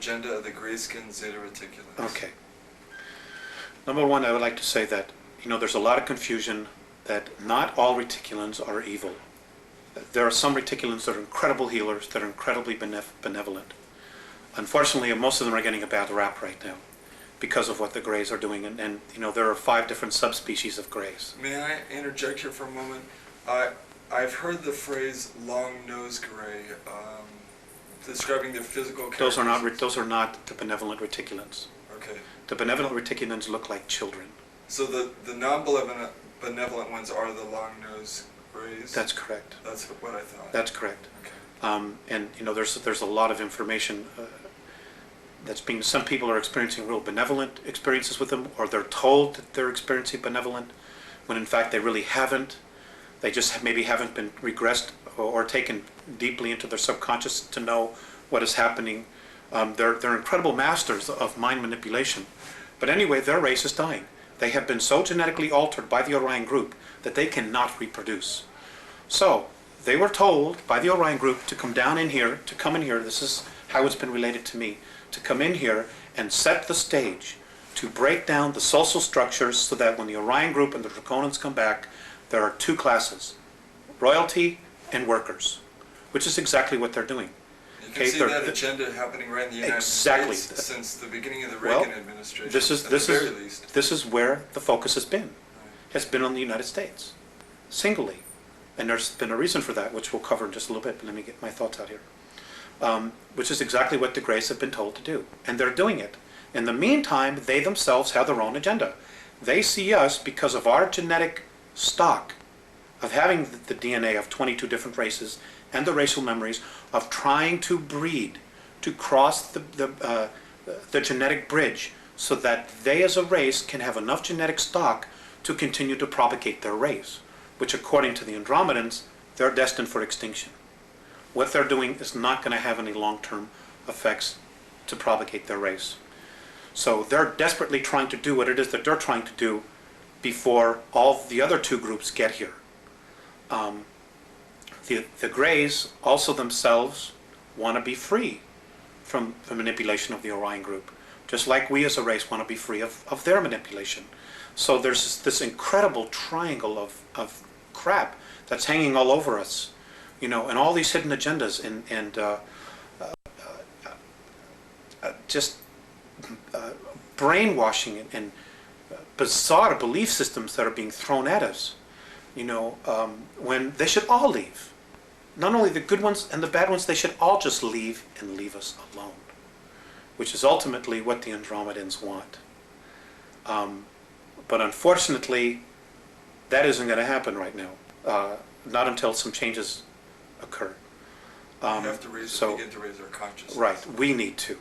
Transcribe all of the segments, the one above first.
agenda of the gray-skinned Zeta Reticuli? Okay. Number one, I would like to say that, there's a lot of confusion that not all reticulans are evil. There are some reticulans that are incredible healers, that are incredibly benevolent. Unfortunately, most of them are getting a bad rap right now because of what the Greys are doing. And there are 5 different subspecies of Greys. May I interject here for a moment? I've heard the phrase long-nosed Grey describing their physical characteristics. Those are not the benevolent reticulans. Okay. The benevolent reticulans look like children. So the non-benevolent ones are the long-nosed Greys? That's correct. That's what I thought. That's correct. Okay. And there's a lot of information that's being. Some people are experiencing real benevolent experiences with them, or they're told that they're experiencing benevolent, when in fact they really haven't. They just maybe haven't been regressed or taken deeply into their subconscious to know what is happening. They're incredible masters of mind manipulation. But anyway, their race is dying. They have been so genetically altered by the Orion Group that they cannot reproduce. So they were told by the Orion Group to come in here, this is how it's been related to me, to come in here and set the stage to break down the social structures so that when the Orion Group and the Draconans come back, there are 2 classes, royalty and workers, which is exactly what they're doing. You can see that agenda happening right in the United States since the beginning of the Reagan administration. This is where the focus has been. Has been on the United States, singly. And there's been a reason for that, which we'll cover in just a little bit, but let me get my thoughts out here. Which is exactly what the Greys have been told to do. And they're doing it. In the meantime, they themselves have their own agenda. They see us, because of our genetic stock, of having the DNA of 22 different races, and the racial memories of trying to breed, to cross the genetic bridge, so that they as a race can have enough genetic stock to continue to propagate their race, which according to the Andromedans, they're destined for extinction. What they're doing is not going to have any long-term effects to propagate their race. So they're desperately trying to do what it is that they're trying to do before all the other 2 groups get here. The Greys also themselves want to be free from the manipulation of the Orion Group, just like we as a race want to be free of their manipulation. So there's this incredible triangle of crap that's hanging all over us, and all these hidden agendas and just brainwashing and bizarre belief systems that are being thrown at us, when they should all leave. Not only the good ones and the bad ones, they should all just leave and leave us alone, which is ultimately what the Andromedans want. But unfortunately, that isn't going to happen right now, not until some changes occur. We have to begin to raise our consciousness. Right, we need to.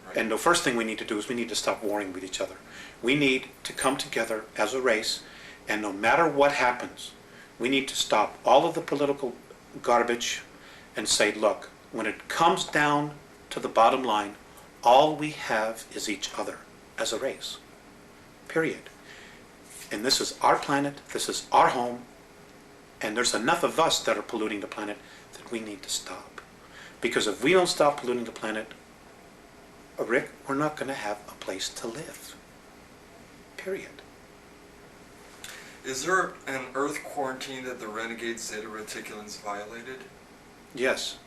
Right. And the first thing we need to do is we need to stop warring with each other. We need to come together as a race, and no matter what happens, we need to stop all of the political garbage and say, look, when it comes down to the bottom line, all we have is each other as a race. Period. And this is our planet, this is our home, and there's enough of us that are polluting the planet that we need to stop. Because if we don't stop polluting the planet, Rick, we're not going to have a place to live. Period. Is there an Earth quarantine that the renegade Zeta Reticulans violated? Yes.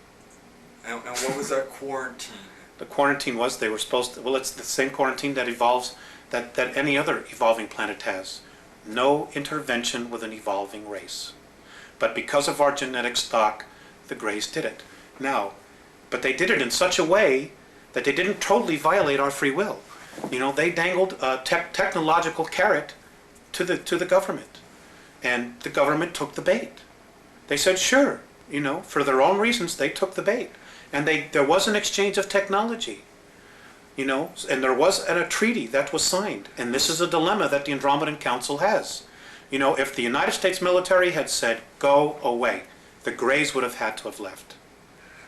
And what was that quarantine? The quarantine was they were supposed to, well, it's the same quarantine that evolves, that any other evolving planet has. No intervention with an evolving race. But because of our genetic stock, the Greys did it. Now, but they did it in such a way that they didn't totally violate our free will. They dangled a technological carrot to the government, and the government took the bait. They said, sure, for their own reasons, they took the bait. And there was an exchange of technology, and there was a treaty that was signed. And this is a dilemma that the Andromedan Council has. If the United States military had said, go away, the Greys would have had to have left.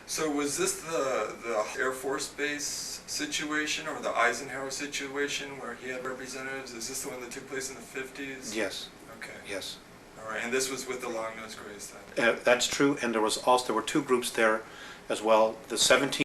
So was this the Air Force Base situation, or the Eisenhower situation where he had representatives? Is this the one that took place in the 50s? Yes. Okay. Yes. All right, and this was with the long-nosed Greys then? That's true, and there were 2 groups there as well. The 17